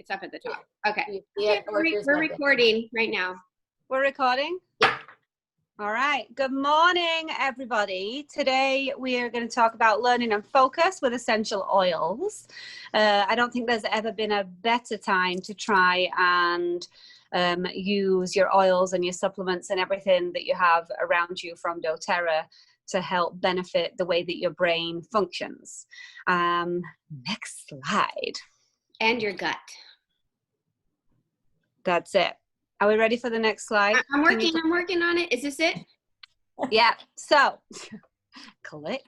It's up at the top. Okay. Yeah, We're recording right now. We're recording? All right. Good morning, everybody. Today we are going to talk about learning and focus with essential oils. I don't think there's ever been a better time to try and use your oils and your supplements and everything that you have around you from dōTERRA to help benefit the way that your brain functions. Next slide. And your gut. That's it. Are we ready for the next slide? I'm working on it. Is this it? Yeah. So click.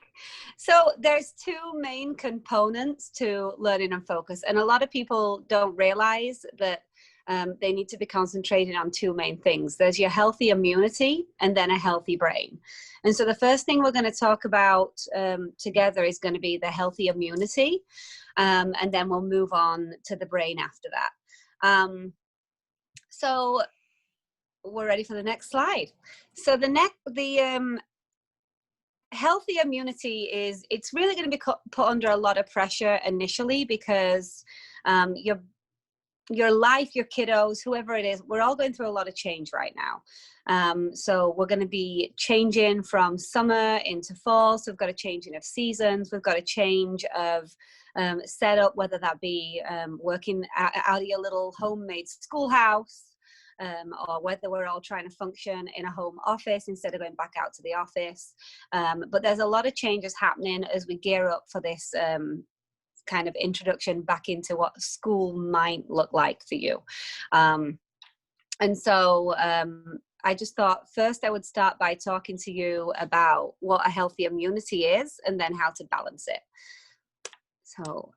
So there's two main components to learning and focus. And a lot of people don't realize that they need to be concentrating on two main things. There's your healthy immunity and then a healthy brain. And so the first thing we're going to talk about together is going to be the healthy immunity. And then we'll move on to the brain after that. So we're ready for the next slide. So the healthy immunity it's really going to be put under a lot of pressure initially because your life, your kiddos, whoever it is, we're all going through a lot of change right now. So we're going to be changing from summer into fall. So we've got a changing of seasons. We've got a change of setup, whether that be working out of your little homemade schoolhouse, or whether we're all trying to function in a home office instead of going back out to the office. But there's a lot of changes happening as we gear up for this kind of introduction back into what school might look like for you. And so I just thought first I would start by talking to you about what a healthy immunity is and then how to balance it. So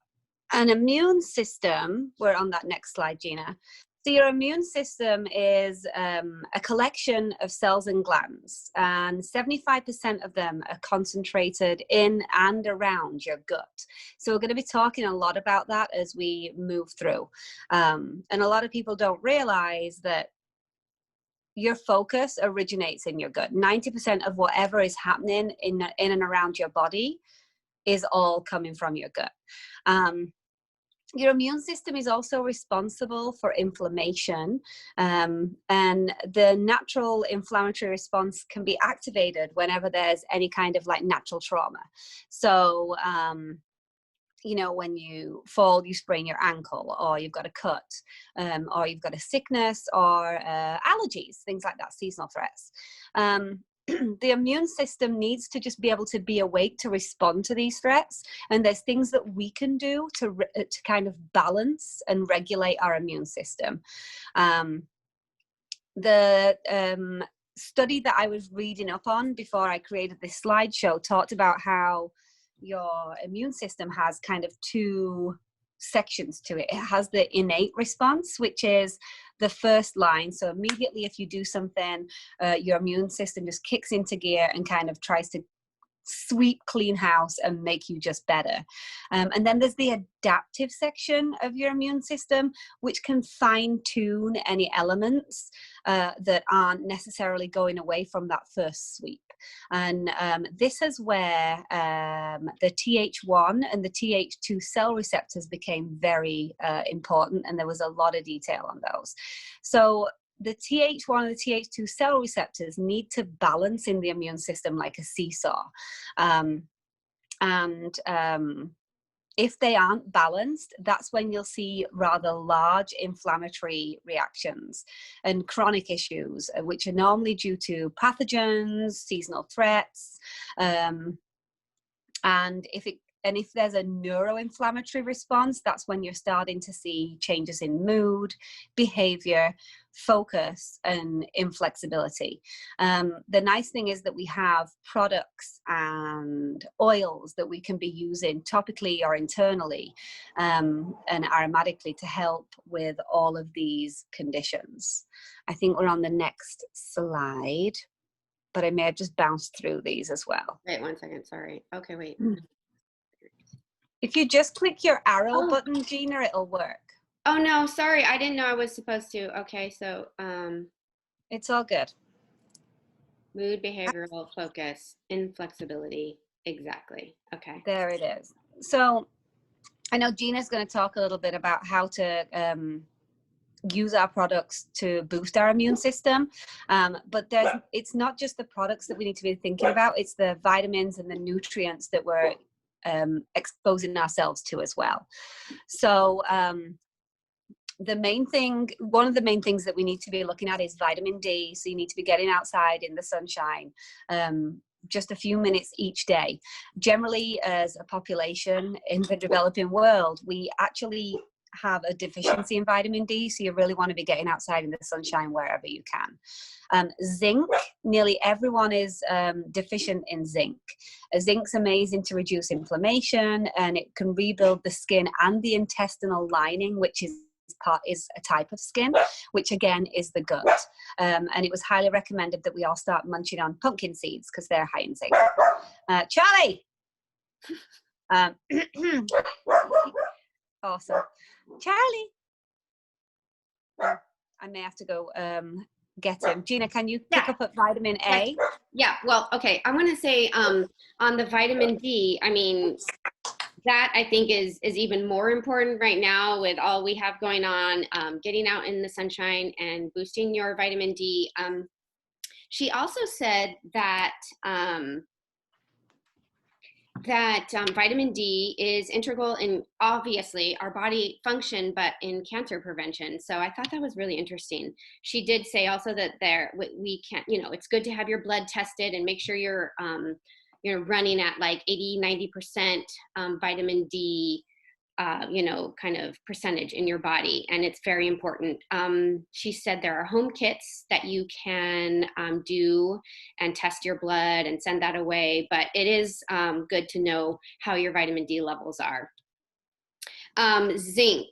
an immune system, we're on that next slide, Gina. So your immune system is a collection of cells and glands, and 75% of them are concentrated in and around your gut. So we're going to be talking a lot about that as we move through. And a lot of people don't realize that your focus originates in your gut. 90% of whatever is happening in and around your body is all coming from your gut. Your immune system is also responsible for inflammation, and the natural inflammatory response can be activated whenever there's any kind of like natural trauma. So, you know, when you fall, you sprain your ankle, or you've got a cut, or you've got a sickness, or allergies, things like that, seasonal threats. The immune system needs to just be able to be awake to respond to these threats. And there's things that we can do to kind of balance and regulate our immune system. The study that I was reading up on before I created this slideshow talked about how your immune system has kind of two sections to it. It has the innate response, which is the first line. So immediately if you do something, your immune system just kicks into gear and kind of tries to sweep clean house and make you just better. And then there's the adaptive section of your immune system, which can fine tune any elements that aren't necessarily going away from that first sweep. And this is where the Th1 and the Th2 cell receptors became very important, and there was a lot of detail on those. So the Th1 and the Th2 cell receptors need to balance in the immune system like a seesaw. If they aren't balanced, that's when you'll see rather large inflammatory reactions and chronic issues, which are normally due to pathogens, seasonal threats, and if there's a neuroinflammatory response, that's when you're starting to see changes in mood, behavior, focus, and inflexibility. The nice thing is that we have products and oils that we can be using topically or internally and aromatically to help with all of these conditions. I think we're on the next slide, but I may have just bounced through these as well. Wait 1 second, sorry. Okay, wait. If you just click your arrow button, Gina, it'll work. Oh no, sorry. I didn't know I was supposed to. Okay, so it's all good. Mood, behavioral, focus, inflexibility. Exactly. Okay. There it is. So I know Gina's going to talk a little bit about how to use our products to boost our immune system, but it's not just the products that we need to be thinking about, it's the vitamins and the nutrients that we're exposing ourselves to as well. So one of the main things that we need to be looking at is vitamin D. So you need to be getting outside in the sunshine just a few minutes each day. Generally, as a population in the developing world, we actually have a deficiency in vitamin D, so you really want to be getting outside in the sunshine wherever you can. Zinc, nearly everyone is deficient in zinc. Zinc's amazing to reduce inflammation, and it can rebuild the skin and the intestinal lining, which is a type of skin, which again is the gut. And it was highly recommended that we all start munching on pumpkin seeds because they're high in zinc. Charlie! Awesome. Charlie! I may have to go get him. Gina, can you pick up at vitamin A? Yeah, well, okay. I want to say on the vitamin D, I mean, that I think is even more important right now with all we have going on, getting out in the sunshine and boosting your vitamin D. She also said that vitamin D is integral in, obviously, our body function, but in cancer prevention. So I thought that was really interesting. She did say also that we can't, it's good to have your blood tested and make sure you're running at like 80-90% vitamin D, kind of percentage in your body, and it's very important. She said there are home kits that you can do and test your blood and send that away, but it is good to know how your vitamin D levels are. Zinc.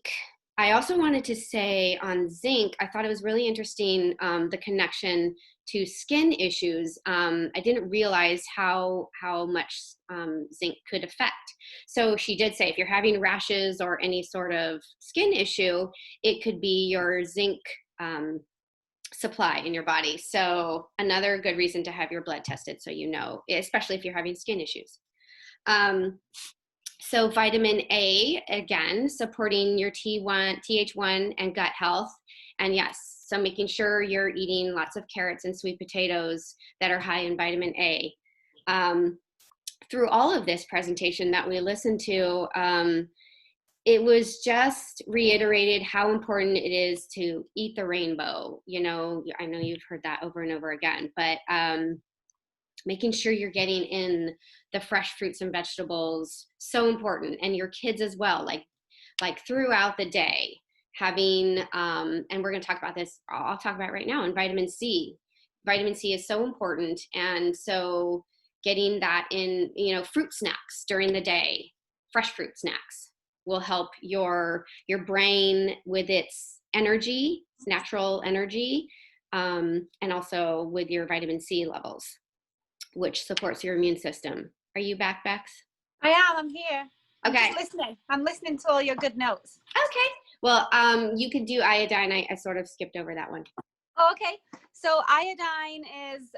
I also wanted to say on zinc, I thought it was really interesting, the connection to skin issues. I didn't realize how much zinc could affect. So she did say if you're having rashes or any sort of skin issue, it could be your zinc supply in your body. So another good reason to have your blood tested, so especially if you're having skin issues. So vitamin A, again, supporting your TH1 and gut health. And yes, so making sure you're eating lots of carrots and sweet potatoes that are high in vitamin A. Through all of this presentation that we listened to, it was just reiterated how important it is to eat the rainbow. I know you've heard that over and over again, but making sure you're getting in the fresh fruits and vegetables, so important. And your kids as well, like throughout the day, having, and we're gonna talk about this, I'll talk about it right now, and vitamin C. Vitamin C is so important. And so getting that in, fruit snacks during the day, fresh fruit snacks will help your brain with its energy, natural energy, and also with your vitamin C levels, which supports your immune system. Are you back, Bex? I am. I'm here. Okay. I'm just listening. I'm listening to all your good notes. Okay. Well, you could do iodine. I sort of skipped over that one. Oh, okay. So iodine is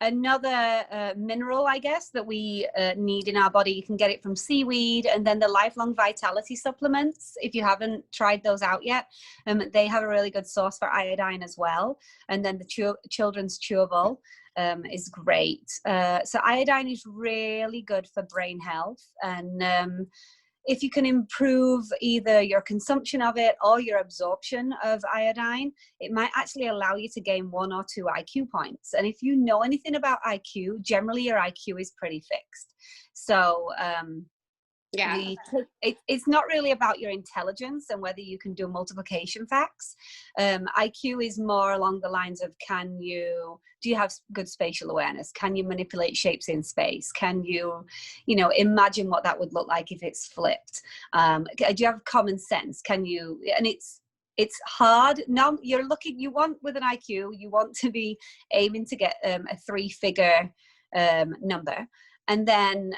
another mineral, I guess, that we need in our body. You can get it from seaweed, and then the Lifelong Vitality supplements, if you haven't tried those out yet, they have a really good source for iodine as well. And then the children's chewable is great. So iodine is really good for brain health, and if you can improve either your consumption of it or your absorption of iodine, it might actually allow you to gain 1 or 2 IQ points. And if you know anything about IQ, generally your IQ is pretty fixed. So yeah, it's not really about your intelligence and whether you can do multiplication facts. IQ is more along the lines of, do you have good spatial awareness? Can you manipulate shapes in space? Can you imagine what that would look like if it's flipped? Do you have common sense? And it's hard. Now you want with an IQ, you want to be aiming to get a 3-figure number. And then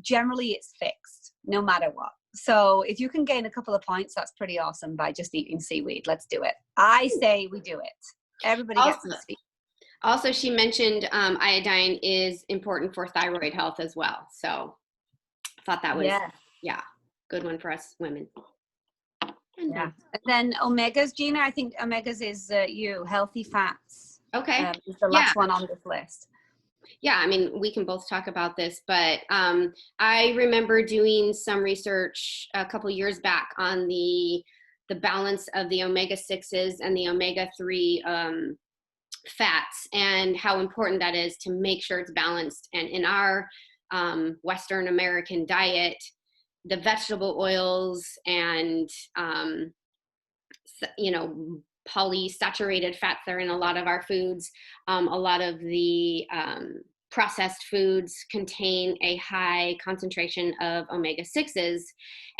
generally it's fixed no matter what. So if you can gain a couple of points, that's pretty awesome by just eating seaweed. Let's do it. I say we do it. Everybody gets some seaweed. Also, she mentioned iodine is important for thyroid health as well. So I thought that was, yeah. good one for us women. And Yeah. And then omegas, Gina, I think omegas is healthy fats. okay. Is the Yeah. last one on this list. Yeah, I mean, we can both talk about this, but I remember doing some research a couple years back on the balance of the omega-6s and the omega-3 fats, and how important that is to make sure it's balanced. And in our Western American diet, the vegetable oils and polysaturated fats that are in a lot of our foods, a lot of the processed foods contain a high concentration of omega-6s.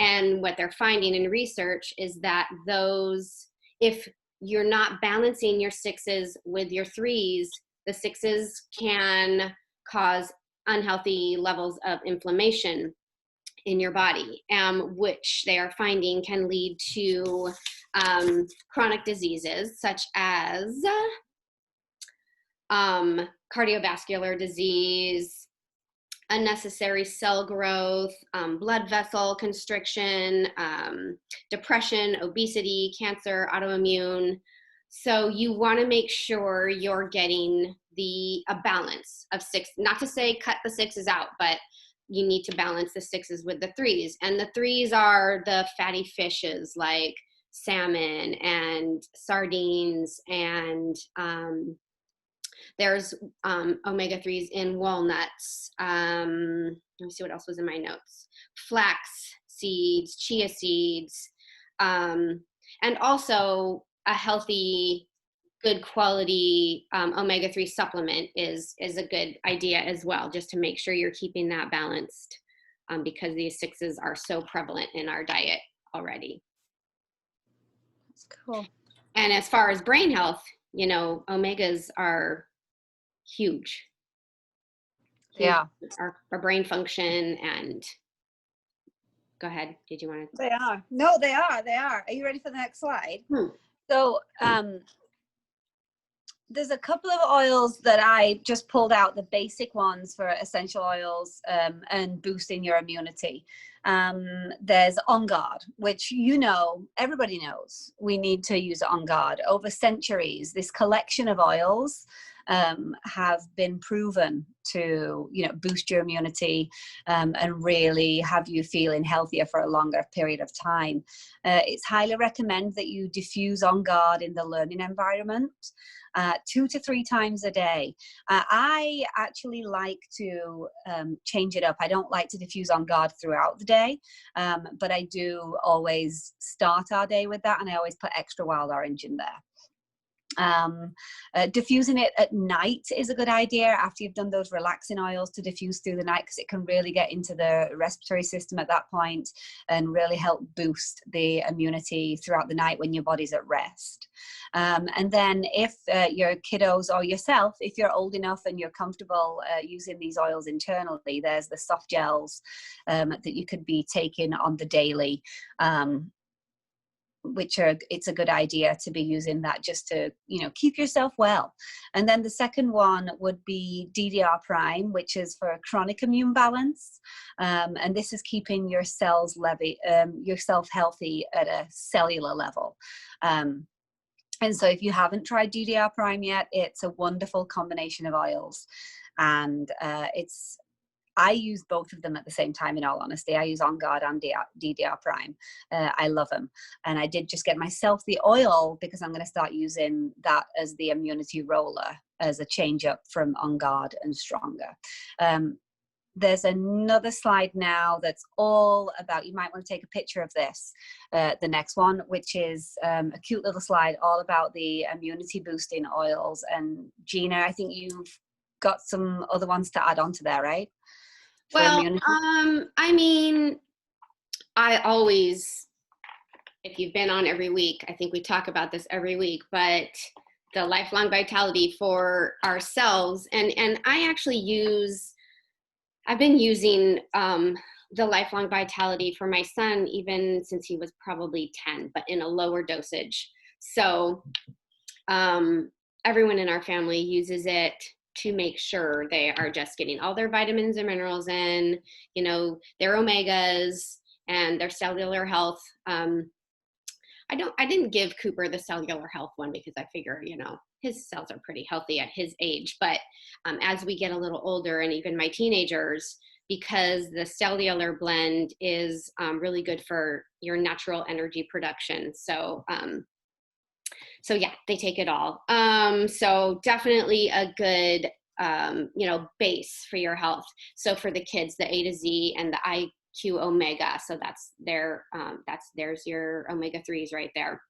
And what they're finding in research is that those, if you're not balancing your 6s with your 3s, the 6s can cause unhealthy levels of inflammation in your body, which they are finding can lead to chronic diseases such as cardiovascular disease, unnecessary cell growth, blood vessel constriction, depression, obesity, cancer, autoimmune. So you want to make sure you're getting a balance of 6, not to say cut the 6s out, but you need to balance the 6s with the 3s. And the 3s are the fatty fishes like salmon and sardines, and there's omega-3s in walnuts. Let me see what else was in my notes. Flax seeds, chia seeds, and also a healthy, good quality omega-3 supplement is a good idea as well, just to make sure you're keeping that balanced, because these 6s are so prevalent in our diet already. That's cool. And as far as brain health, omegas are huge. Yeah. Our brain function. And go ahead. Did you want to? They are. No, they are. They are. Are you ready for the next slide? So there's a couple of oils that I just pulled out, the basic ones for essential oils and boosting your immunity. There's On Guard, which everybody knows we need to use On Guard. Over centuries, this collection of oils have been proven to boost your immunity and really have you feeling healthier for a longer period of time. It's highly recommended that you diffuse On Guard in the learning environment 2 to 3 times a day. I actually like to change it up. I don't like to diffuse On Guard throughout the day, but I do always start our day with that, and I always put extra wild orange in there. Diffusing it at night is a good idea after you've done those relaxing oils, to diffuse through the night, because it can really get into the respiratory system at that point and really help boost the immunity throughout the night when your body's at rest. And then if your kiddos or yourself, if you're old enough and you're comfortable using these oils internally, there's the soft gels that you could be taking on the daily, it's a good idea to be using that just to keep yourself well. And then the second one would be DDR prime, which is for chronic immune balance, and this is keeping your yourself healthy at a cellular level. And so if you haven't tried DDR prime yet, it's a wonderful combination of oils, and I use both of them at the same time, in all honesty. I use On Guard and DDR Prime. I love them. And I did just get myself the oil because I'm going to start using that as the immunity roller, as a change up from On Guard and Stronger. There's another slide now that's all about, you might want to take a picture of this, the next one, which is a cute little slide all about the immunity boosting oils. And Gina, I think you've got some other ones to add on to there, right? Well, I mean, I always, if you've been on every week, I think we talk about this every week, but the lifelong vitality for ourselves. And I actually I've been using the lifelong vitality for my son even since he was probably 10, but in a lower dosage. So everyone in our family uses it to make sure they are just getting all their vitamins and minerals in, their omegas, and their cellular health. I didn't give Cooper the cellular health one because I figure, his cells are pretty healthy at his age. But as we get a little older, and even my teenagers, because the cellular blend is really good for your natural energy production. So yeah, they take it all. So definitely a good, base for your health. So for the kids, the A to Z and the IQ Omega. So there's your omega-3s right there.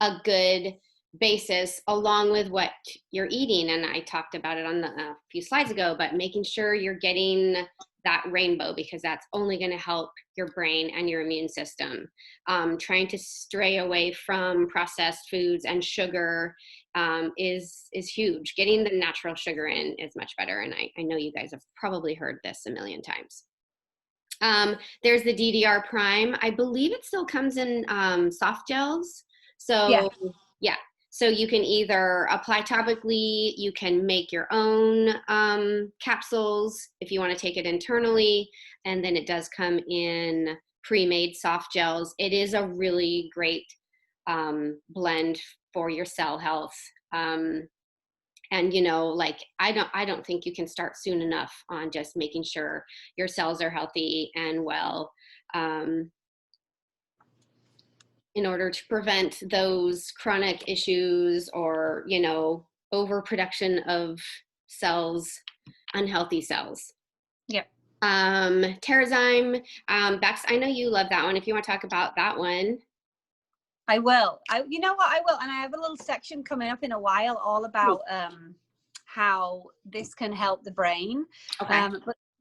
A good basis along with what you're eating. And I talked about it on a few slides ago, but making sure you're getting that rainbow, because that's only going to help your brain and your immune system. Trying to stray away from processed foods and sugar is huge. Getting the natural sugar in is much better. And I know you guys have probably heard this a million times. There's the DDR Prime. I believe it still comes in soft gels. So yeah. So you can either apply topically, you can make your own capsules if you want to take it internally, and then it does come in pre-made soft gels. It is a really great blend for your cell health. And I don't think you can start soon enough on just making sure your cells are healthy and well. In order to prevent those chronic issues or, overproduction of cells, unhealthy cells. Yep. Terrazyme, Bex, I know you love that one. If you want to talk about that one. I will. You know what? I will. And I have a little section coming up in a while all about how this can help the brain. Okay.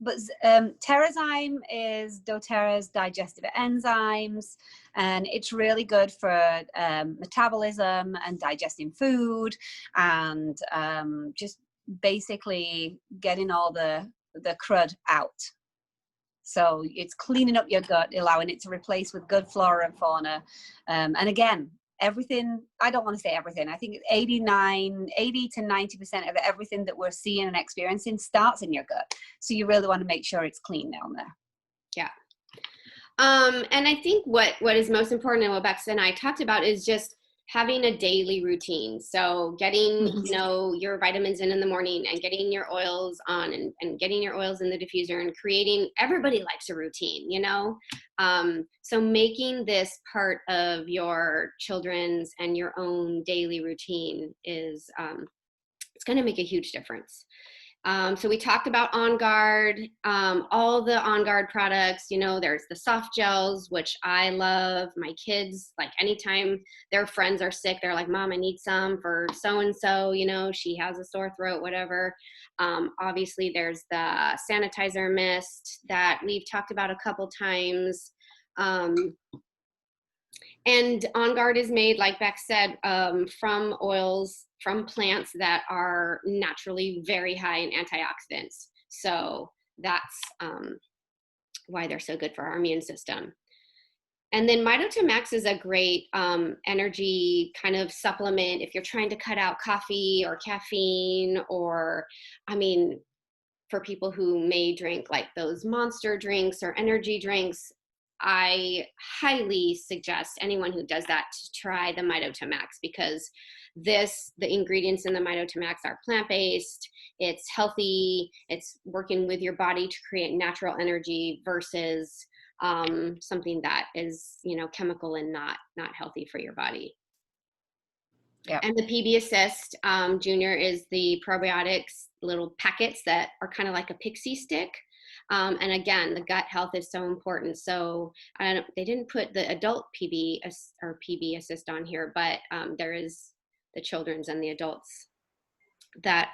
But Terrazyme is doTERRA's digestive enzymes, and it's really good for metabolism and digesting food, and just basically getting all the crud out. So it's cleaning up your gut, allowing it to replace with good flora and fauna. And again, everything, I don't want to say everything, I think 80 to 90% of everything that we're seeing and experiencing starts in your gut. So you really want to make sure it's clean down there. Yeah. And I think what is most important, and what Bex and I talked about, is just having a daily routine. So getting, your vitamins in the morning, and getting your oils on, and getting your oils in the diffuser, and creating, everybody likes a routine, so making this part of your children's and your own daily routine is, it's going to make a huge difference. So we talked about On Guard, all the On Guard products. There's the soft gels, which I love. My kids, like, anytime their friends are sick, they're like, Mom, I need some for so-and-so, she has a sore throat, whatever. Obviously there's the sanitizer mist that we've talked about a couple times. And On Guard is made, like Beck said, from oils from plants that are naturally very high in antioxidants. So that's why they're so good for our immune system. And then Max is a great energy kind of supplement if you're trying to cut out coffee or caffeine, or, for people who may drink like those Monster drinks or energy drinks. I highly suggest anyone who does that to try the Max, because the ingredients in the Max are plant-based, it's healthy, it's working with your body to create natural energy versus something that is, chemical and not healthy for your body. Yep. And the PB Assist Junior is the probiotics little packets that are kind of like a pixie stick. And again, the gut health is so important. So they didn't put the adult PB Assist on here, but there is the children's and the adults that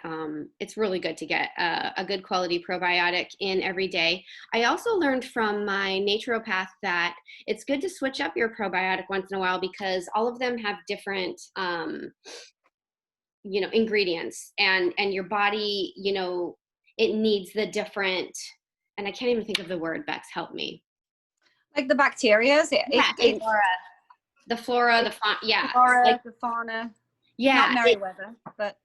it's really good to get a good quality probiotic in every day. I also learned from my naturopath that it's good to switch up your probiotic once in a while, because all of them have different ingredients, and your body, it needs the different, and I can't even think of the word, Bex, help me. Like the bacteria? The flora, the fauna, yeah. Flora, the fauna. Yeah. Not Merriweather, but.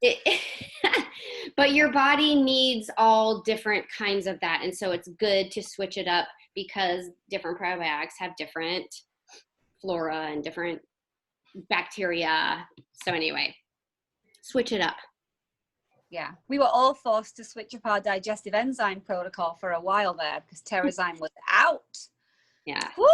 But your body needs all different kinds of that. And so it's good to switch it up because different probiotics have different flora and different bacteria. So anyway, switch it up. Yeah, we were all forced to switch up our digestive enzyme protocol for a while there because Terrazyme was out. Yeah. Woo!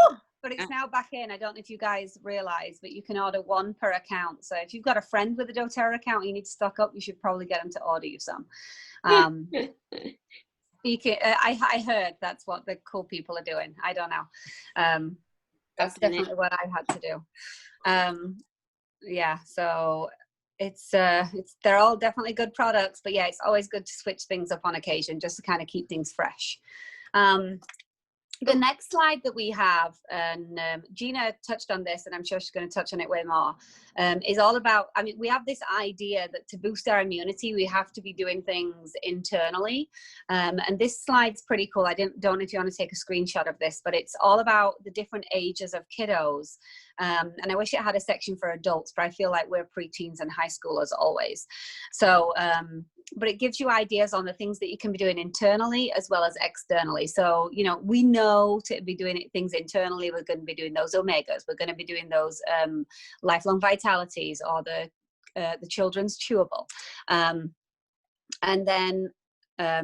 But it's now back in. I don't know if you guys realize, but you can order one per account. So if you've got a friend with a dōTERRA account, you need to stock up. You should probably get them to order you some. You can. I heard that's what the cool people are doing. I don't know. That's definitely what I had to do. Yeah. So it's they're all definitely good products, but yeah, it's always good to switch things up on occasion just to kind of keep things fresh. The next slide that we have, and Gina touched on this, and I'm sure she's going to touch on it way more, is all about, I mean, we have this idea that to boost our immunity, we have to be doing things internally. And this slide's pretty cool. I don't know if you want to take a screenshot of this, but it's all about the different ages of kiddos. And I wish it had a section for adults, but I feel like we're preteens and high schoolers always. So, but it gives you ideas on the things that you can be doing internally as well as externally. So, you know, we know to be doing things internally, we're going to be doing those omegas, we're going to be doing those lifelong vitalities or the children's chewable. And then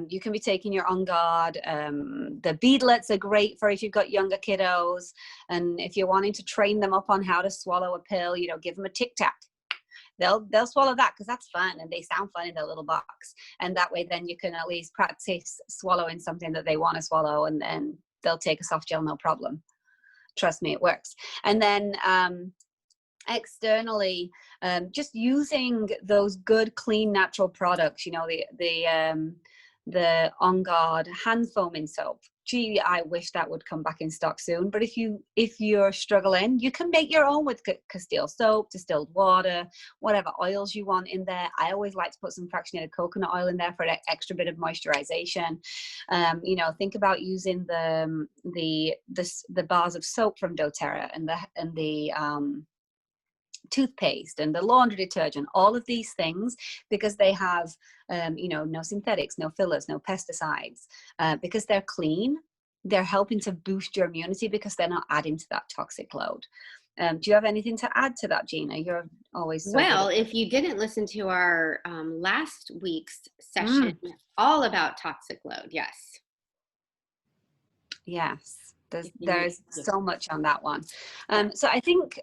you can be taking your On Guard. The beadlets are great for if you've got younger kiddos. And if you're wanting to train them up on how to swallow a pill, you know, give them a Tic Tac. They'll swallow that because that's fun and they sound fun in their little box. And that way then you can at least practice swallowing something that they want to swallow, and then they'll take a soft gel, no problem. Trust me, it works. And then externally, just using those good, clean, natural products, you know, the On Guard hand foaming soap. Gee, I wish that would come back in stock soon. But if you're struggling, you can make your own with Castile soap, distilled water, whatever oils you want in there. I always like to put some fractionated coconut oil in there for an extra bit of moisturization. You know, think about using the bars of soap from dōTERRA and the toothpaste and the laundry detergent, all of these things, because they have you know, no synthetics, no fillers, no pesticides, because they're clean, they're helping to boost your immunity because they're not adding to that toxic load. Do you have anything to add to that, Gina? You're always so well, if you didn't listen to our last week's session all about toxic load, yes, there's so much on that one. So I think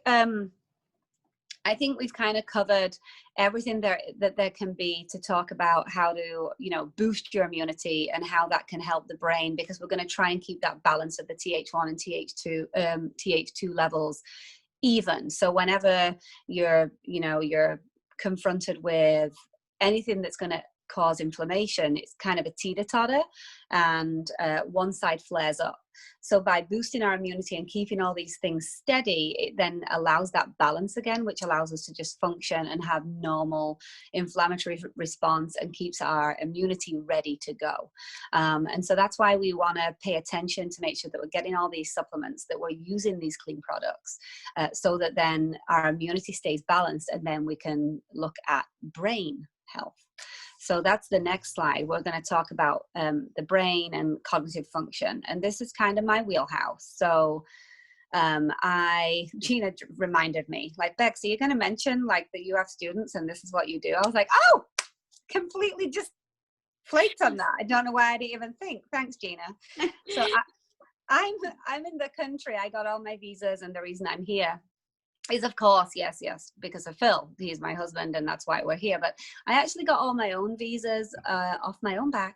we've kind of covered everything that there can be to talk about how to, you know, boost your immunity and how that can help the brain, because we're going to try and keep that balance of the Th1 and Th2 levels even. So whenever you're confronted with anything that's going to cause inflammation, it's kind of a teeter-totter, and one side flares up. So by boosting our immunity and keeping all these things steady, it then allows that balance again, which allows us to just function and have normal inflammatory response and keeps our immunity ready to go. And so that's why we want to pay attention to make sure that we're getting all these supplements, that we're using these clean products, so that then our immunity stays balanced, and then we can look at brain health. So that's the next slide. We're going to talk about the brain and cognitive function. And this is kind of my wheelhouse. So Gina reminded me, like, Bex, are you going to mention like that you have students and this is what you do? I was like, oh, completely just flaked on that. I don't know why I didn't even think. Thanks, Gina. So I'm in the country. I got all my visas, and the reason I'm here is, of course, yes, because of Phil. He's my husband, and that's why we're here. But I actually got all my own visas off my own back,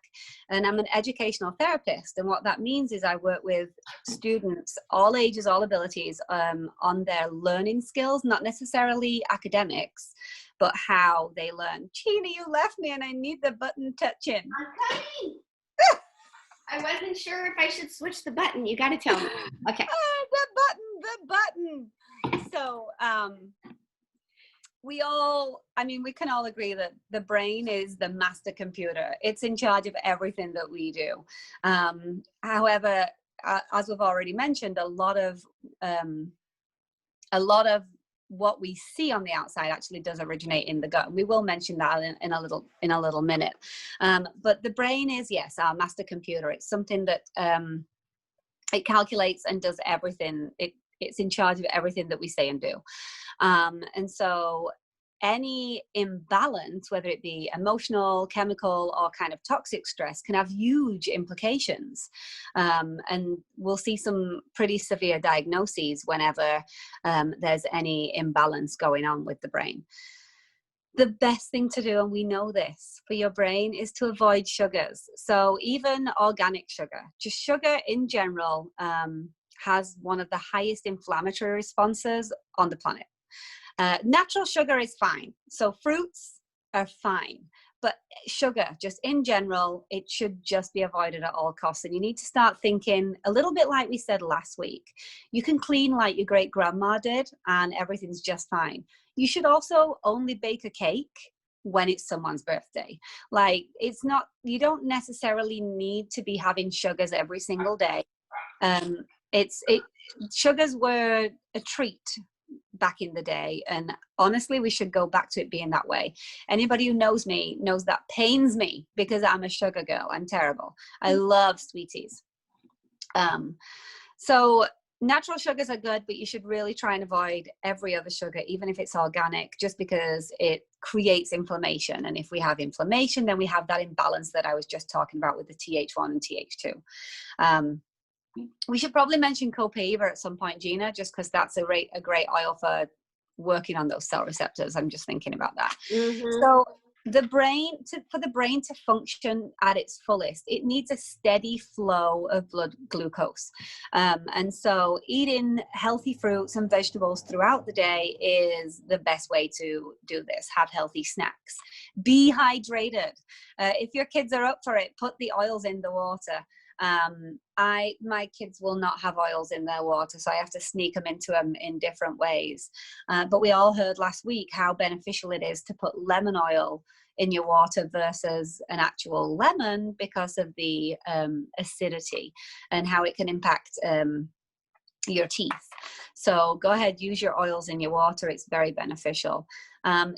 and I'm an educational therapist. And what that means is I work with students, all ages, all abilities, on their learning skills, not necessarily academics, but how they learn. Gina, you left me, and I need the button touching. I'm coming. I wasn't sure if I should switch the button. You got to tell me. Okay. The button. So we can all agree that the brain is the master computer. It's in charge of everything that we do. However, as we've already mentioned, a lot of what we see on the outside actually does originate in the gut. And we will mention that in a little minute. But the brain is, yes, our master computer. It's something that it calculates and does everything. It's in charge of everything that we say and do. And so any imbalance, whether it be emotional, chemical, or kind of toxic stress, can have huge implications. And we'll see some pretty severe diagnoses whenever there's any imbalance going on with the brain. The best thing to do, and we know this, for your brain is to avoid sugars. So even organic sugar, just sugar in general, has one of the highest inflammatory responses on the planet. Natural sugar is fine. So fruits are fine. But sugar, just in general, it should just be avoided at all costs. And you need to start thinking a little bit like we said last week. You can clean like your great grandma did and everything's just fine. You should also only bake a cake when it's someone's birthday. Like, it's not, you don't necessarily need to be having sugars every single day. Sugars were a treat back in the day, and honestly we should go back to it being that way. Anybody who knows me knows that pains me because I'm a sugar girl. I'm terrible. I love sweeties. So natural sugars are good, but you should really try and avoid every other sugar, even if it's organic, just because it creates inflammation. And if we have inflammation, then we have that imbalance that I was just talking about with the Th1 and Th2. We should probably mention copaiba at some point, Gina, just because that's a great oil for working on those cell receptors. I'm just thinking about that. Mm-hmm. So for the brain to function at its fullest, it needs a steady flow of blood glucose. And so eating healthy fruits and vegetables throughout the day is the best way to do this. Have healthy snacks. Be hydrated. If your kids are up for it, put the oils in the water. My kids will not have oils in their water, so I have to sneak them into them in different ways. But we all heard last week how beneficial it is to put lemon oil in your water versus an actual lemon because of the acidity and how it can impact your teeth. So go ahead, use your oils in your water. It's very beneficial.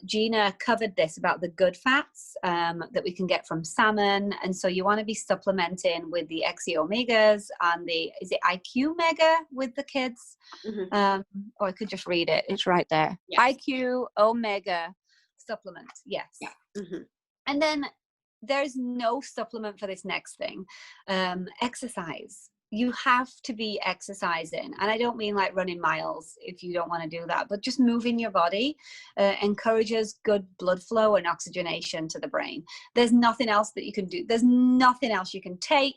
Gina covered this about the good fats that we can get from salmon. And so you want to be supplementing with the XE omegas and is it IQ Mega with the kids? Mm-hmm. Or I could just read it. It's right there. Yes. IQ Omega supplement. Yes. Yeah. Mm-hmm. And then there's no supplement for this next thing. Exercise. You have to be exercising, and I don't mean like running miles if you don't want to do that, but just moving your body encourages good blood flow and oxygenation to the brain. There's nothing else that you can do. There's nothing else you can take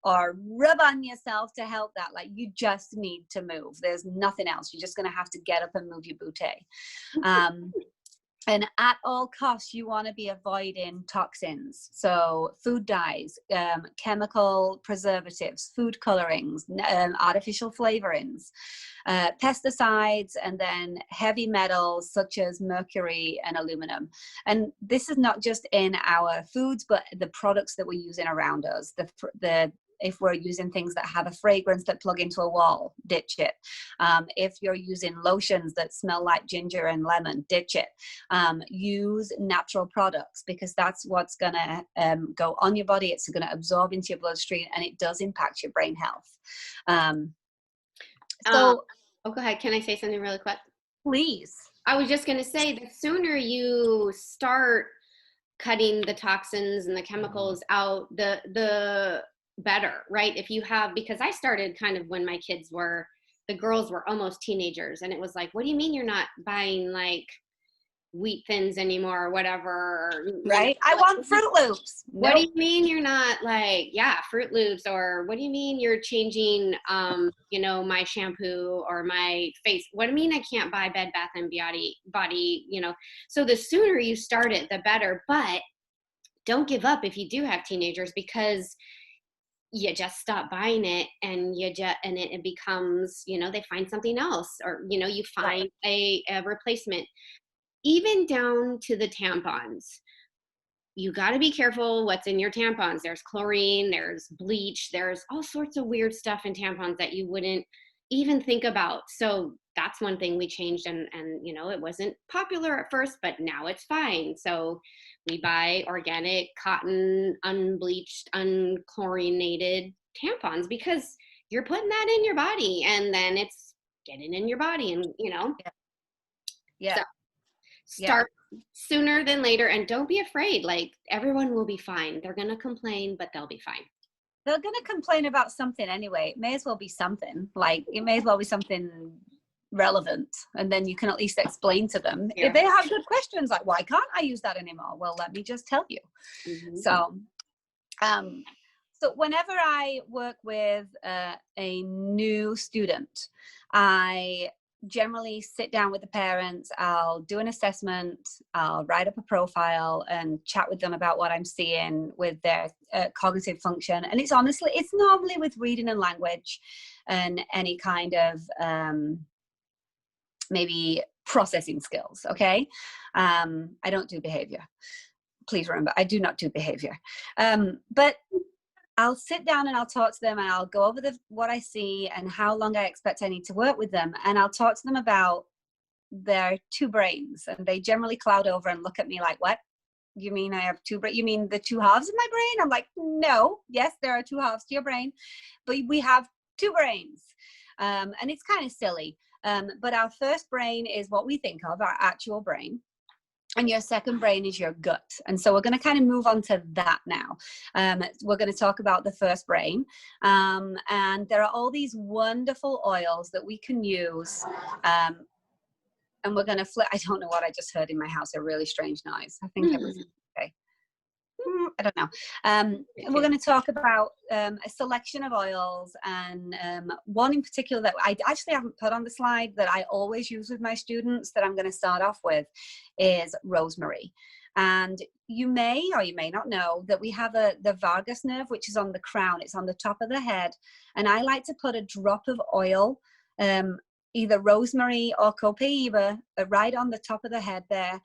or rub on yourself to help that. Like, you just need to move. There's nothing else. You're just going to have to get up and move your booty. And at all costs, you want to be avoiding toxins. So food dyes, chemical preservatives, food colorings, artificial flavorings, pesticides, and then heavy metals such as mercury and aluminum. And this is not just in our foods, but the products that we're using around us. If we're using things that have a fragrance that plug into a wall, ditch it. If you're using lotions that smell like ginger and lemon, ditch it. Use natural products, because that's what's going to go on your body. It's going to absorb into your bloodstream, and it does impact your brain health. Oh, go ahead. Can I say something really quick? Please. I was just going to say, the sooner you start cutting the toxins and the chemicals out, the better, right? If you have, because I started kind of when my kids the girls were almost teenagers, and it was like, what do you mean you're not buying like wheat thins anymore or whatever? Right? I want Fruit Loops. What do you mean you're not like, Fruit Loops? Or what do you mean you're changing, my shampoo or my face? What do you mean I can't buy Bed Bath and Body, So the sooner you start it, the better. But don't give up if you do have teenagers, because you just stop buying it, and it becomes, they find something else, or, you find a replacement, even down to the tampons. You got to be careful what's in your tampons. There's chlorine, there's bleach, there's all sorts of weird stuff in tampons that you wouldn't even think about. So that's one thing we changed, and it wasn't popular at first, but now it's fine. So we buy organic cotton, unbleached, unchlorinated tampons, because you're putting that in your body, and then it's getting in your body, and Yeah. Yeah. so Yeah. start sooner than later, and don't be afraid. Like, everyone will be fine. They're going to complain, but they'll be fine. They're going to complain about something anyway. It may as well be something. Like, it may as well be something relevant, and then you can at least explain to them. Yeah. If they have good questions, like, why can't I use that anymore? Well, let me just tell you. Mm-hmm. So whenever I work with a new student, I generally sit down with the parents. I'll do an assessment, I'll write up a profile and chat with them about what I'm seeing with their cognitive function. And it's normally with reading and language and any kind of maybe processing skills. Okay. I don't do behavior. Please remember, I do not do behavior. But I'll sit down and I'll talk to them, and I'll go over what I see and how long I expect I need to work with them. And I'll talk to them about their two brains. And they generally cloud over and look at me like, what? You mean I have two brains? You mean the two halves of my brain? I'm like, no, yes, there are two halves to your brain, but we have two brains. And it's kind of silly. But our first brain is what we think of, our actual brain. And your second brain is your gut. And so we're going to kind of move on to that now. We're going to talk about the first brain. And there are all these wonderful oils that we can use. And we're going to flip. I don't know what I just heard in my house, a really strange noise. I think it was okay. I don't know. We're going to talk about a selection of oils, and one in particular that I actually haven't put on the slide that I always use with my students that I'm going to start off with is rosemary. And you may or you may not know that we have the vagus nerve, which is on the crown. It's on the top of the head. And I like to put a drop of oil, either rosemary or copaiba, right on the top of the head there.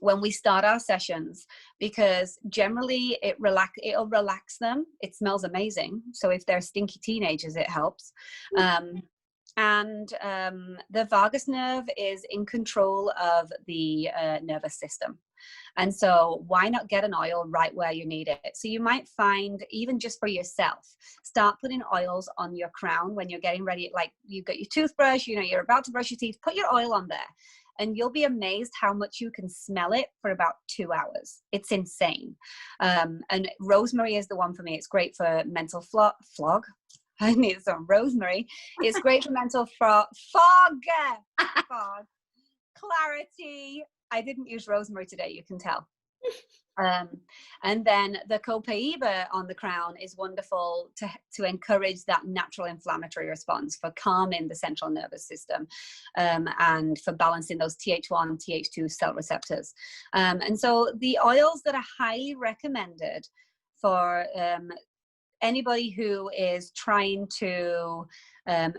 When we start our sessions, because generally it'll relax them. It smells amazing. So if they're stinky teenagers, it helps. And the vagus nerve is in control of the nervous system. And so why not get an oil right where you need it? So you might find, even just for yourself, start putting oils on your crown when you're getting ready. Like, you've got your toothbrush, you're about to brush your teeth, put your oil on there. And you'll be amazed how much you can smell it for about 2 hours. It's insane. And rosemary is the one for me. It's great for mental fog. I need some rosemary. It's great for mental fog, clarity. I didn't use rosemary today, you can tell. And then the copaiba on the crown is wonderful to encourage that natural inflammatory response, for calming the central nervous system, and for balancing those Th1, Th2 cell receptors. And so the oils that are highly recommended for anybody who is trying to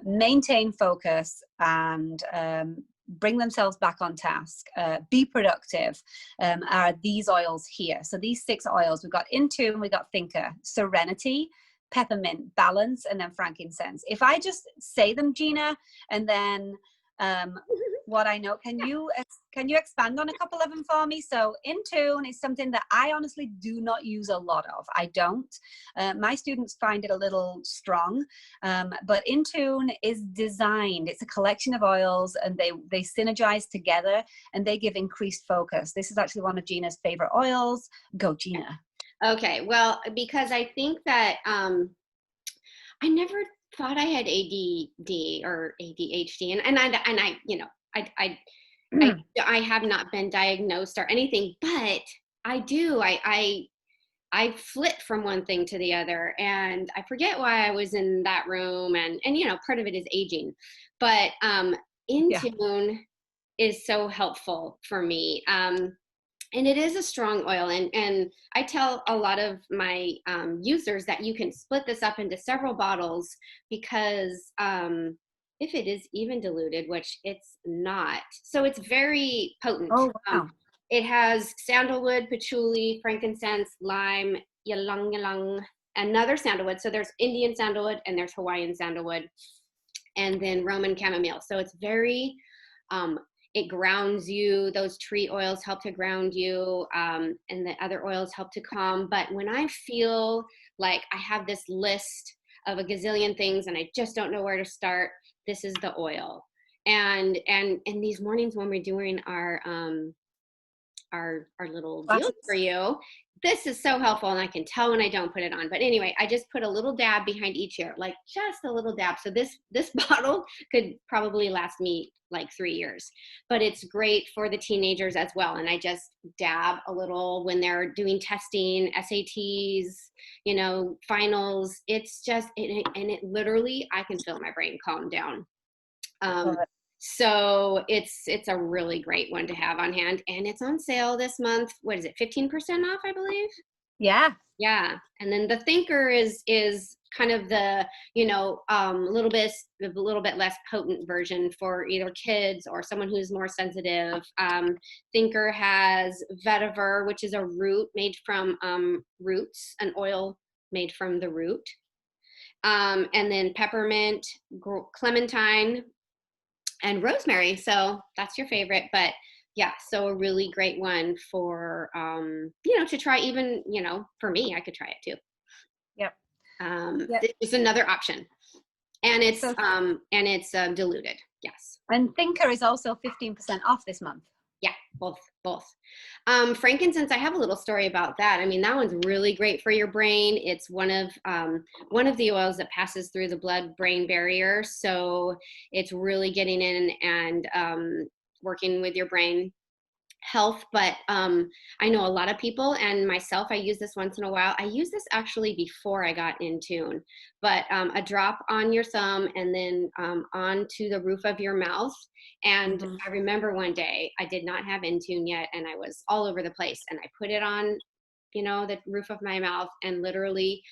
maintain focus and bring themselves back on task, be productive, are these oils here. So these 6 oils, we've got Intune, we've got Thinker, Serenity, Peppermint, Balance, and then Frankincense. If I just say them, Gina, and then what I know, can you expand on a couple of them for me? So Intune is something that I honestly do not use a lot of. I don't. My students find it a little strong, but Intune is designed. It's a collection of oils, and they synergize together, and they give increased focus. This is actually one of Gina's favorite oils. Go, Gina. Okay, well, because I think that I never thought I had ADD or ADHD, and I have not been diagnosed or anything, but I do. I flip from one thing to the other, and I forget why I was in that room, and part of it is aging, but Intune is so helpful for me. And it is a strong oil, and I tell a lot of my users that you can split this up into several bottles, because if it is even diluted, which it's not, so it's very potent. Oh, wow. It has sandalwood, patchouli, frankincense, lime, ylang ylang, another sandalwood. So there's Indian sandalwood and there's Hawaiian sandalwood, and then Roman chamomile. So it's very, it grounds you. Those tree oils help to ground you, and the other oils help to calm. But when I feel like I have this list of a gazillion things and I just don't know where to start, this is the oil. And in these mornings when we're doing our little deal for you, this is so helpful, and I can tell when I don't put it on. But anyway, I just put a little dab behind each ear, like just a little dab. So this bottle could probably last me like 3 years, but it's great for the teenagers as well. And I just dab a little when they're doing testing, SATs, you know, finals. It's just, and it literally, I can feel my brain calm down. So it's a really great one to have on hand, and it's on sale this month. What is it? 15% off, I believe. Yeah. Yeah. And then the Thinker is kind of the, you know, a little bit less potent version for either kids or someone who's more sensitive. Thinker has vetiver, which is a root made from roots, an oil made from the root. And then peppermint, clementine, and rosemary. So that's your favorite. But yeah, so a really great one for, you know, to try. Even, you know, for me, I could try it too. Yep. It's another option, and it's diluted. Yes. And Thinker is also 15% off this month. Yeah, both. Frankincense, I have a little story about that. I mean, that one's really great for your brain. It's one of the oils that passes through the blood-brain barrier. So it's really getting in and working with your brain health. But I know a lot of people, and myself, I use this once in a while. I use this actually before I got in tune, but a drop on your thumb and then onto the roof of your mouth. And I remember one day I did not have in tune yet, and I was all over the place, and I put it on, you know, the roof of my mouth, and literally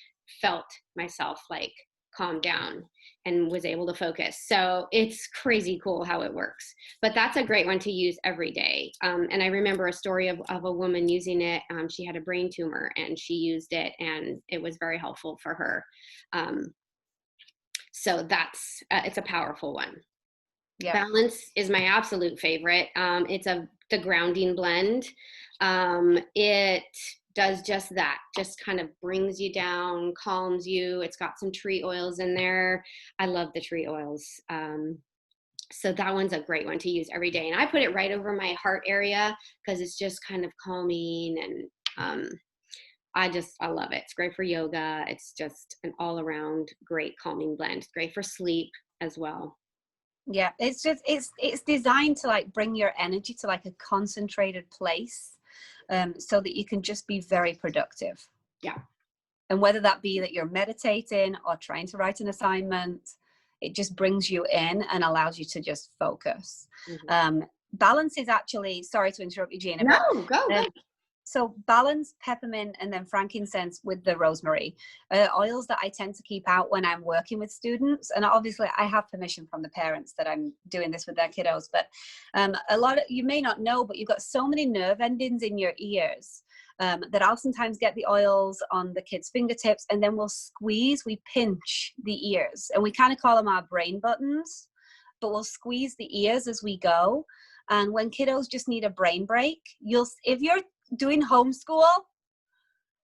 felt myself like calm down and was able to focus. So it's crazy cool how it works. But that's a great one to use every day. And I remember a story of a woman using it. She had a brain tumor, and she used it, and it was very helpful for her. So that's it's a powerful one. Yeah. Balance is my absolute favorite. It's the grounding blend. It does just that, just kind of brings you down, calms you. It's got some tree oils in there. I love the tree oils. So that one's a great one to use every day. And I put it right over my heart area because it's just kind of calming, and I love it. It's great for yoga. It's just an all around great calming blend. It's great for sleep as well. Yeah, it's designed to like bring your energy to like a concentrated place, so that you can just be very productive. Yeah. And whether that be that you're meditating or trying to write an assignment, it just brings you in and allows you to just focus. Balance is actually, sorry to interrupt you, Gina. No, go. So balance, peppermint, and then frankincense with the rosemary, oils that I tend to keep out when I'm working with students. And obviously I have permission from the parents that I'm doing this with their kiddos, but you may not know, but you've got so many nerve endings in your ears that I'll sometimes get the oils on the kids' fingertips, and then we pinch the ears, and we kind of call them our brain buttons, but we'll squeeze the ears as we go. And when kiddos just need a brain break, if you're doing homeschool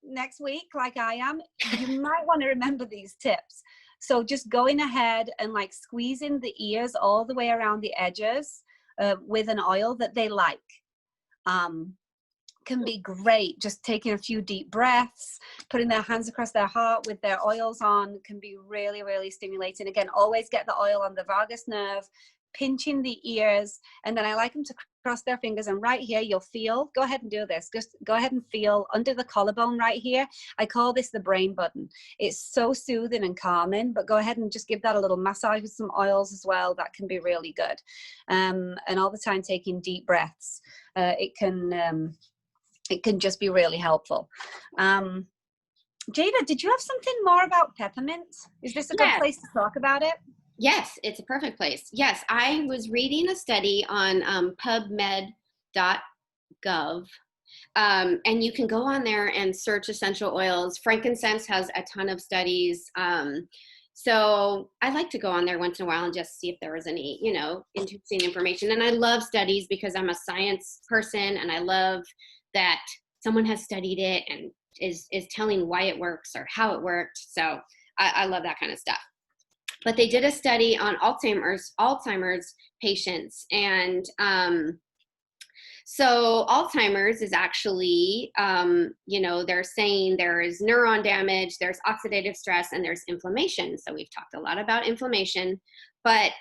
next week like I am, you might want to remember these tips. So just going ahead and like squeezing the ears all the way around the edges with an oil that they like can be great. Just taking a few deep breaths, putting their hands across their heart with their oils on can be really, really stimulating. Again, always get the oil on the vagus nerve, pinching the ears, and then I like them to cross their fingers, and right here you'll feel, go ahead and do this, just go ahead and feel under the collarbone right here. I call this the brain button. It's so soothing and calming, but go ahead and just give that a little massage with some oils as well. That can be really good. And all the time taking deep breaths. It can just be really helpful. Jada, did you have something more about peppermint? Is this a good place to talk about it? Yes, it's a perfect place. Yes, I was reading a study on PubMed.gov, And you can go on there and search essential oils. Frankincense has a ton of studies. So I like to go on there once in a while and just see if there was any, interesting information. And I love studies because I'm a science person, and I love that someone has studied it and is telling why it works or how it worked. So I love that kind of stuff. But they did a study on Alzheimer's patients, and so Alzheimer's is actually, they're saying there is neuron damage, there's oxidative stress, and there's inflammation. So we've talked a lot about inflammation, but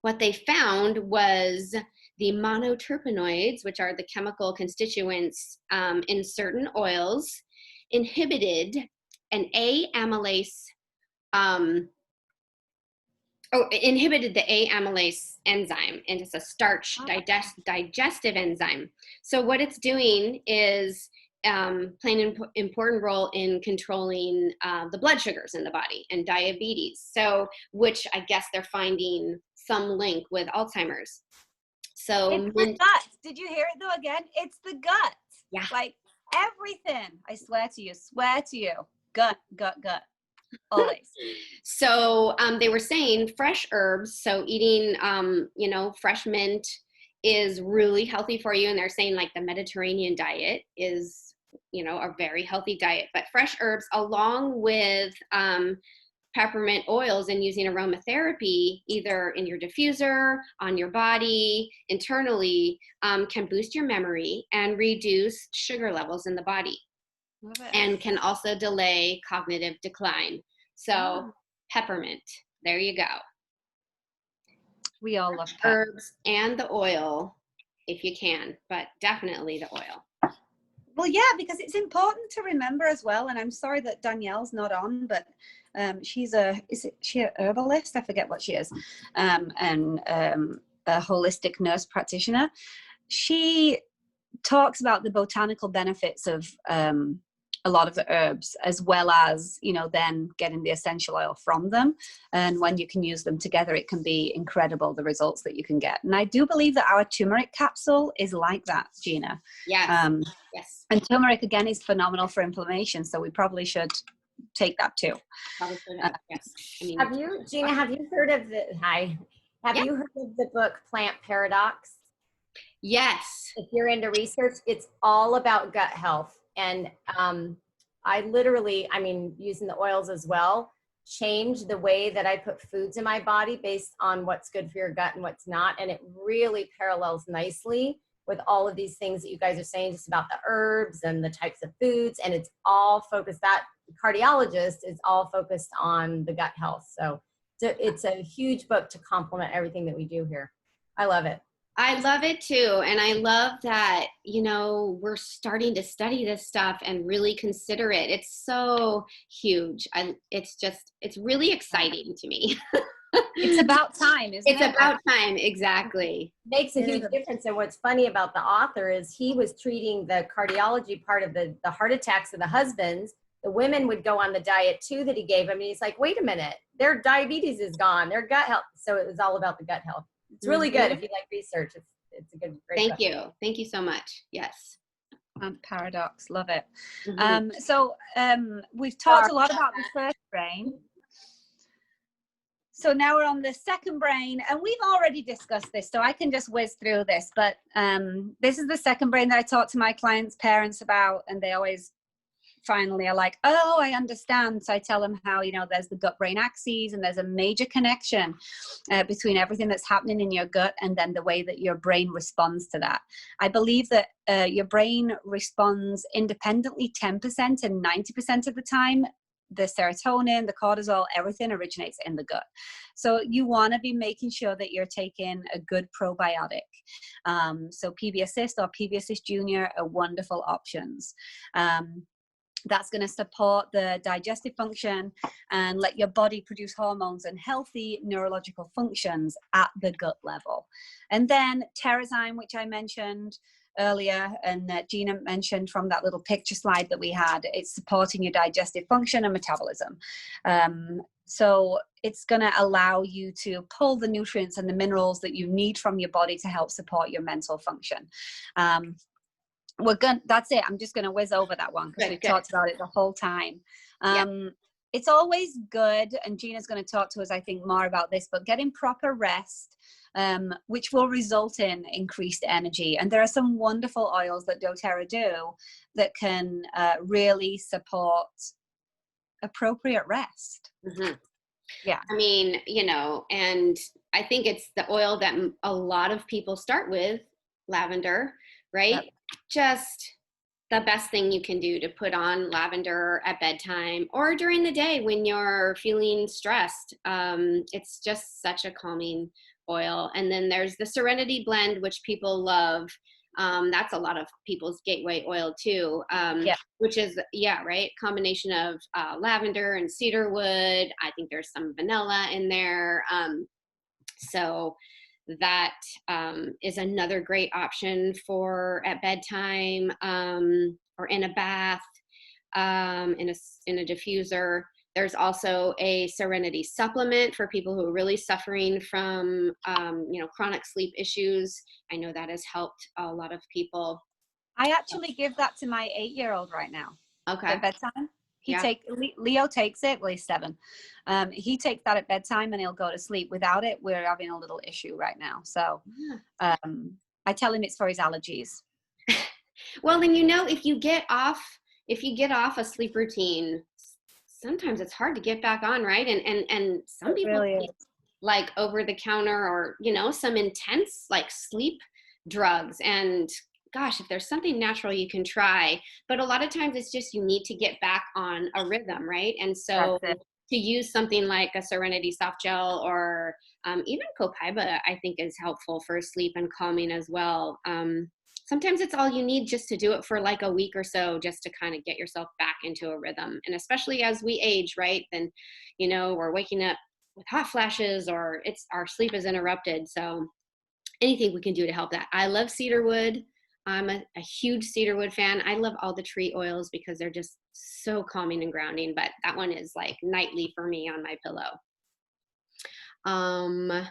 what they found was the monoterpenoids, which are the chemical constituents in certain oils, inhibited an A-amylase inhibited the A-amylase enzyme, and it's a starch digestive enzyme. So what it's doing is playing an important role in controlling the blood sugars in the body and diabetes. So, which I guess they're finding some link with Alzheimer's. So it's the gut. Did you hear it though? Again, it's the gut. Yeah. Like everything. I swear to you. Gut. Always. So they were saying fresh herbs, so eating fresh mint is really healthy for you, and they're saying like the Mediterranean diet is a very healthy diet, but fresh herbs along with peppermint oils and using aromatherapy either in your diffuser, on your body, internally, can boost your memory and reduce sugar levels in the body. And can also delay cognitive decline. So peppermint, there you go. We all love herbs and the oil if you can, but definitely the oil. Well, yeah, because it's important to remember as well. And I'm sorry that Danielle's not on, but she's she an herbalist? I forget what she is. And a holistic nurse practitioner. She talks about the botanical benefits of a lot of the herbs, as well as then getting the essential oil from them. And when you can use them together, it can be incredible, the results that you can get. And I do believe that our turmeric capsule is like that, Gina. Yes. Yes. And turmeric again is phenomenal for inflammation, so we probably should take that too. Probably should yes. Have you, Gina, have you heard of you heard of the book Plant Paradox? Yes. If you're into research, it's all about gut health. And I literally, using the oils as well, change the way that I put foods in my body based on what's good for your gut and what's not. And it really parallels nicely with all of these things that you guys are saying, just about the herbs and the types of foods. And it's all focused, that cardiologist is all focused on the gut health. So it's a huge book to complement everything that we do here. I love it. I love it too. And I love that, we're starting to study this stuff and really consider it. It's so huge. It's really exciting to me. It's about time, isn't it? It's about time, exactly. Makes a huge difference. And what's funny about the author is he was treating the cardiology part of the heart attacks of the husbands. The women would go on the diet too that he gave them. And he's like, wait a minute, their diabetes is gone, their gut health. So it was all about the gut health. It's really good if you like research. It's a good, great book. Thank you so much. Yes. Paradox, love it. So we've talked a lot about the first brain. So now we're on the second brain, and we've already discussed this, so I can just whiz through this. But this is the second brain that I talk to my clients' parents about, and they always finally are like, oh, I understand. So I tell them how, there's the gut brain axes, and there's a major connection between everything that's happening in your gut and then the way that your brain responds to that. I believe that your brain responds independently 10% and 90% of the time. The serotonin, the cortisol, everything originates in the gut. So you want to be making sure that you're taking a good probiotic. So PB Assist or PB Assist Junior are wonderful options. That's going to support the digestive function and let your body produce hormones and healthy neurological functions at the gut level. And then Terrazyme, which I mentioned earlier, and Gina mentioned from that little picture slide that we had, it's supporting your digestive function and metabolism. So it's going to allow you to pull the nutrients and the minerals that you need from your body to help support your mental function. That's it. I'm just gonna whiz over that one because we've talked about it the whole time. It's always good, and Gina's going to talk to us, I think, more about this, but getting proper rest, which will result in increased energy. And there are some wonderful oils that doTERRA do that can really support appropriate rest. Mm-hmm. Yeah. I mean, you know, and I think it's the oil that a lot of people start with, lavender, right? Yep. Just the best thing you can do to put on lavender at bedtime or during the day when you're feeling stressed. It's just such a calming oil. And then there's the Serenity Blend, which people love. That's a lot of people's gateway oil too, which is, right, combination of lavender and cedarwood. I think there's some vanilla in there. So that is another great option for at bedtime, or in a bath, in a diffuser. There's also a Serenity supplement for people who are really suffering from, chronic sleep issues. I know that has helped a lot of people. I actually give that to my 8-year-old right now. Okay. At bedtime. Leo takes it. Well, he's 7. He takes that at bedtime and he'll go to sleep. Without it, we're having a little issue right now. So I tell him it's for his allergies. Well, then, if you get off a sleep routine, sometimes it's hard to get back on, right? And some people really take, like, over the counter or, some intense like sleep drugs. And gosh, if there's something natural you can try, but a lot of times it's just you need to get back on a rhythm, right? And so to use something like a Serenity soft gel or even copaiba, I think is helpful for sleep and calming as well. Sometimes it's all you need just to do it for like a week or so, just to kind of get yourself back into a rhythm. And especially as we age, right? Then, we're waking up with hot flashes or our sleep is interrupted. So anything we can do to help that. I love cedarwood. I'm a huge cedarwood fan. I love all the tree oils because they're just so calming and grounding, but that one is like nightly for me on my pillow. I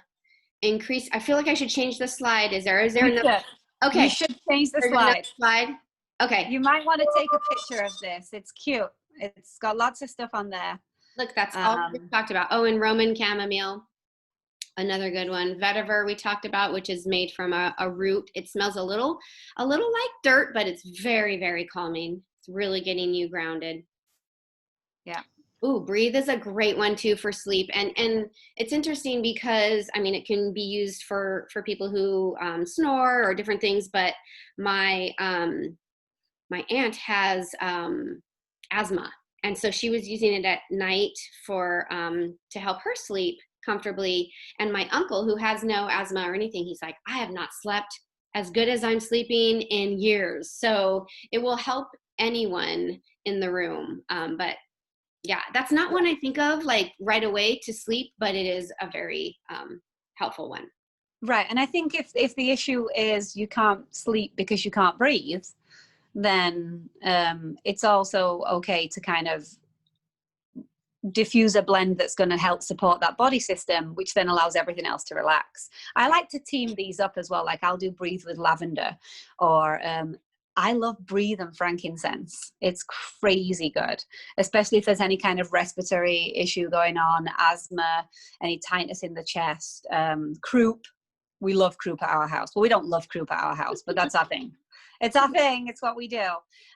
feel like I should change the slide. Is there another? Okay. You should change the slide. Okay. You might want to take a picture of this. It's cute. It's got lots of stuff on there. Look, that's all we talked about. Oh, and Roman chamomile. Another good one. Vetiver we talked about, which is made from a root. It smells a little like dirt, but it's very, very calming. It's really getting you grounded. Yeah. Ooh, Breathe is a great one too for sleep. And it's interesting because, it can be used for people who snore or different things, but my aunt has asthma. And so she was using it at night for to help her sleep comfortably. And my uncle, who has no asthma or anything, he's like, I have not slept as good as I'm sleeping in years. So it will help anyone in the room. But yeah, that's not one I think of like right away to sleep, but it is a very helpful one. Right. And I think if the issue is you can't sleep because you can't breathe, then it's also okay to kind of diffuse a blend that's going to help support that body system, which then allows everything else to relax. I like to team these up as well. Like I'll do Breathe with lavender, or I love Breathe and frankincense. It's crazy good, especially if there's any kind of respiratory issue going on, asthma, any tightness in the chest, croup. We love croup at our house. Well, we don't love croup at our house, but that's our thing. It's our thing. It's what we do.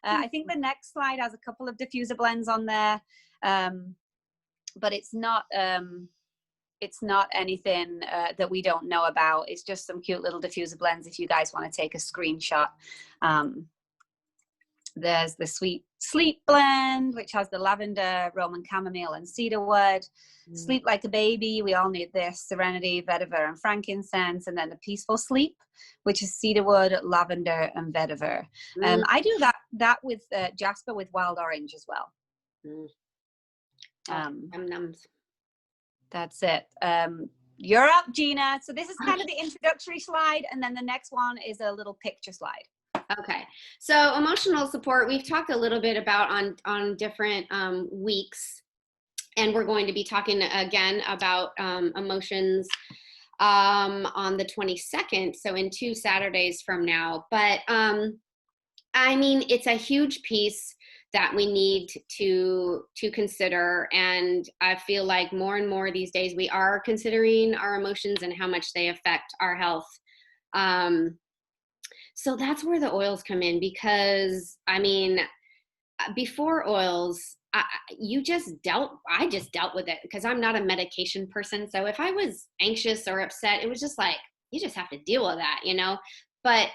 I think the next slide has a couple of diffuser blends on there. But it's not anything that we don't know about. It's just some cute little diffuser blends if you guys want to take a screenshot. There's the Sweet Sleep blend, which has the lavender, Roman chamomile, and cedarwood. Sleep Like a Baby, we all need this. Serenity, vetiver, and frankincense. And then the Peaceful Sleep, which is cedarwood, lavender, and vetiver. I do that with jasper with wild orange as well. That's it. You're up, Gina. So this is kind of the introductory slide, and then the next one is a little picture slide. Okay, so emotional support we've talked a little bit about on different weeks, and we're going to be talking again about emotions on the 22nd, so in 2 Saturdays from now. But I mean, it's a huge piece that we need to consider, and I feel like more and more these days we are considering our emotions and how much they affect our health. Um, so that's where the oils come in, because I mean, before oils, I just dealt with it because I'm not a medication person. So if I was anxious or upset, it was just like, you just have to deal with that, you know? But,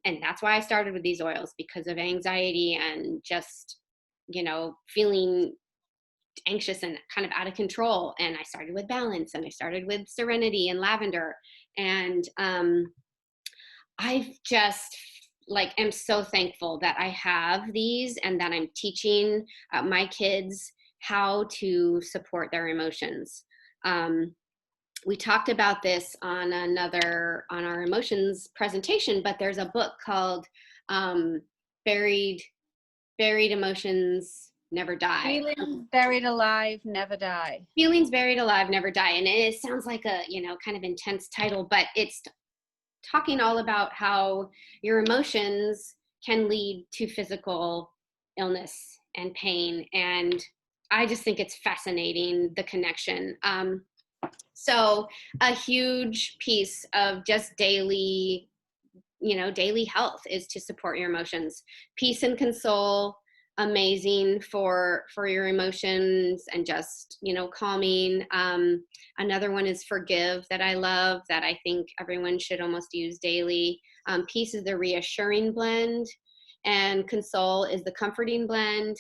and that's why I started with these oils, because of anxiety and just, you know, feeling anxious and kind of out of control. And I started with balance, and I started with serenity and lavender. And I've just like am so thankful that I have these, and that I'm teaching my kids how to support their emotions. Um, we talked about this on our emotions presentation, but there's a book called um, Buried Buried Emotions Never Die. Feelings buried alive never die. Feelings Buried Alive Never Die, and it sounds like a, you know, kind of intense title, but it's talking all about how your emotions can lead to physical illness and pain. And I just think it's fascinating, the connection. So a huge piece of just daily, you know, daily health is to support your emotions. Peace and console, amazing for your emotions and just, you know, calming. Another one is forgive, that I love, that I think everyone should almost use daily. Peace is the reassuring blend, and console is the comforting blend.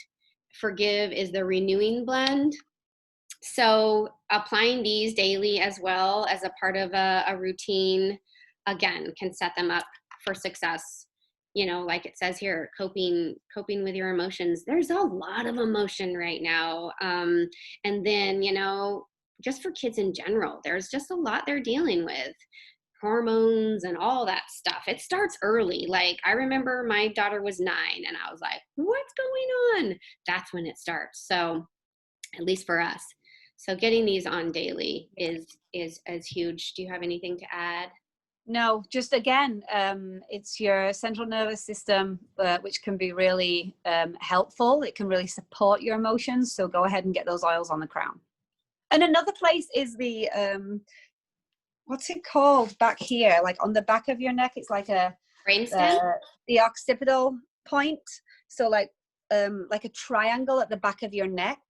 Forgive is the renewing blend. So applying these daily as well as a part of a routine, again, can set them up for success. You know, like it says here, coping with your emotions. There's a lot of emotion right now. And then, you know, just for kids in general, there's just a lot they're dealing with, hormones and all that stuff. It starts early. Like I remember my daughter was 9 and I was like, what's going on? That's when it starts. So at least for us. So getting these on daily is huge. Do you have anything to add? No, just again, it's your central nervous system, which can be really helpful. It can really support your emotions. So go ahead and get those oils on the crown. And another place is the, what's it called back here? Like on the back of your neck, it's like a Brainstem? The occipital point. So like a triangle at the back of your neck.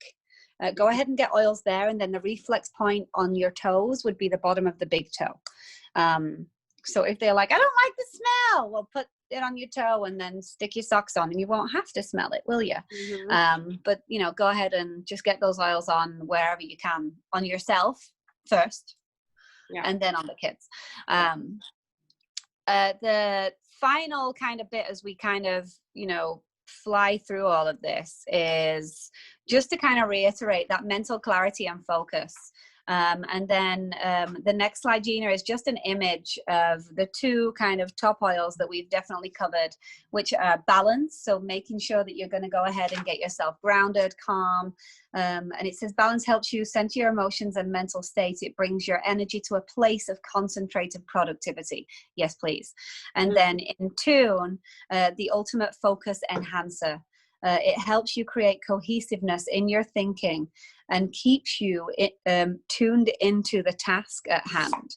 Go ahead and get oils there, and then the reflex point on your toes would be the bottom of the big toe. So if they're like, I don't like the smell, well, put it on your toe and then stick your socks on, and you won't have to smell it, will you? Mm-hmm. But, you know, go ahead and just get those oils on wherever you can, on yourself first, and then on the kids. The final kind of bit as we kind of, you know, fly through all of this is just to kind of reiterate that mental clarity and focus. And then the next slide, Gina, is just an image of the two kind of top oils that we've definitely covered, which are balance. So making sure that you're going to go ahead and get yourself grounded, calm. And it says balance helps you center your emotions and mental state. It brings your energy to a place of concentrated productivity. Yes, please. And then in tune, the ultimate focus enhancer. It helps you create cohesiveness in your thinking and keeps you tuned into the task at hand.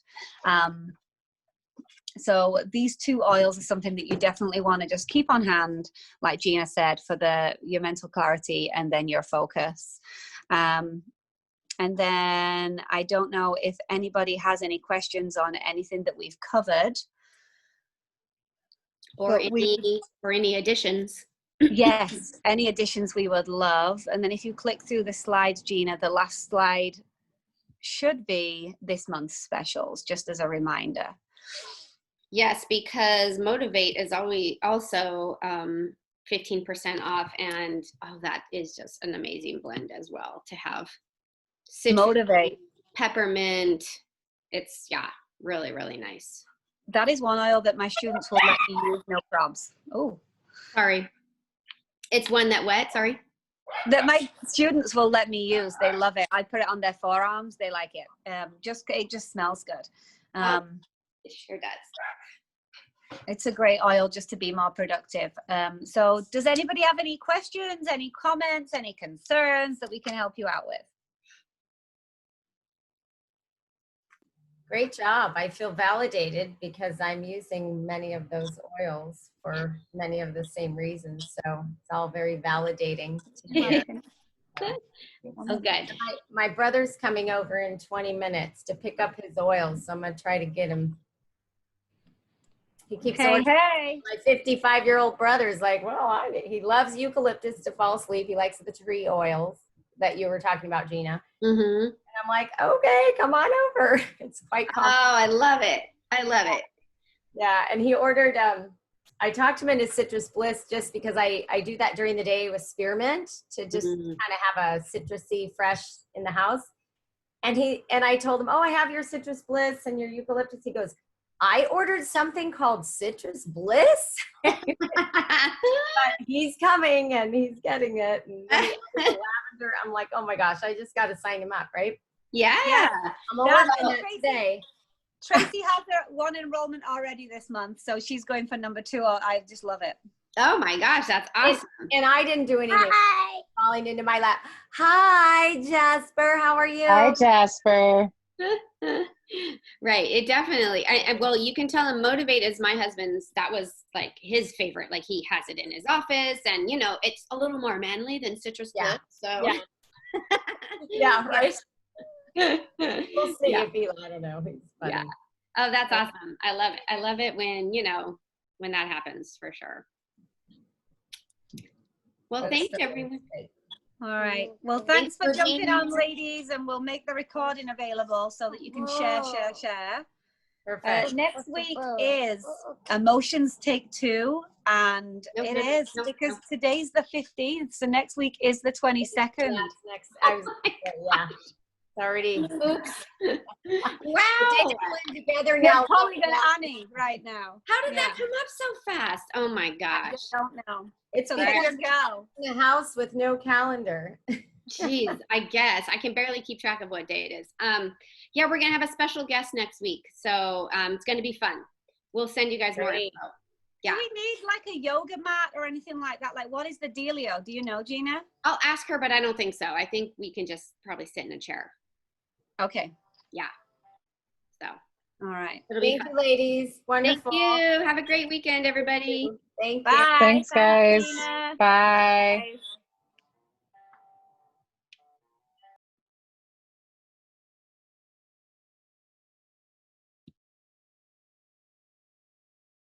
So these two oils are something that you definitely want to just keep on hand, like Gina said, for your mental clarity and then your focus. And then I don't know if anybody has any questions on anything that we've covered. Or any additions. Yes, any additions we would love. And then if you click through the slides, Gina, the last slide should be this month's specials, just as a reminder. Yes, because Motivate is also 15% off, and that is just an amazing blend as well to have. Motivate. Peppermint. It's, really, really nice. That is one oil that my students will let me use, no probs. Oh, sorry. It's one that what? Sorry. That my students will let me use. They love it. I put it on their forearms. They like it. It just smells good. It sure does. It's a great oil just to be more productive. So does anybody have any questions, any comments, any concerns that we can help you out with? Great job. I feel validated because I'm using many of those oils for many of the same reasons. So it's all very validating to hear. Oh, good. My brother's coming over in 20 minutes to pick up his oils. So I'm going to try to get him. He keeps ordering. Hey. My 55-year-old brother's like, well, he loves eucalyptus to fall asleep. He likes the tree oils that you were talking about, Gina. Mm-hmm. And I'm like, okay, come on over. It's quite complicated. Oh, I love it. I love it. Yeah, and he ordered, I talked him into Citrus Bliss just because I do that during the day with spearmint to just kind of have a citrusy fresh in the house. And I told him, oh, I have your Citrus Bliss and your eucalyptus. He goes, I ordered something called Citrus Bliss. But he's coming and he's getting it. And then he ordered the lavender. I'm like, oh my gosh, I just got to sign him up, right? Yeah. I'm ordering that today. Tracy has her one enrollment already this month, so she's going for number 2. I just love it. Oh my gosh, that's awesome. And I didn't do anything. Hi. Falling into my lap. Hi, Jasper. How are you? Hi, Jasper. Right. It definitely, well, you can tell him Motivate is my husband's, that was like his favorite. Like he has it in his office and, you know, it's a little more manly than Citrus Bliss. So Yeah. Yeah, right. We'll see Yeah. if he, I don't know. He's funny. Yeah. Oh, that's awesome. I love it. I love it when, you know, when that happens for sure. Well, That's thanks so everyone. great. All right. Well, thanks for jumping on, ladies, and we'll make the recording available so that you can share. Perfect. Next week is Emotions Take 2, and it is because today's the 15th, so next week is the 22nd. That's next. I was, yeah. It's already. Oops. The Wow. days are together You're now. calling it Annie right now. How did that come up so fast? Oh my I gosh. just don't know. It's So because there you go. in a house with no calendar. Jeez, I guess. I can barely keep track of what day it is. Yeah, we're going to have a special guest next week. So it's going to be fun. We'll send you guys more info. Yeah. Do we need like a yoga mat or anything like that? Like, what is the dealio? Do you know, Gina? I'll ask her, but I don't think so. I think we can just probably sit in a chair. Okay. Yeah. So. All right. Thank you, ladies. Wonderful. Thank you. Have a great weekend, everybody. Thank you. Bye. Thanks, guys. Gina. Bye. Bye.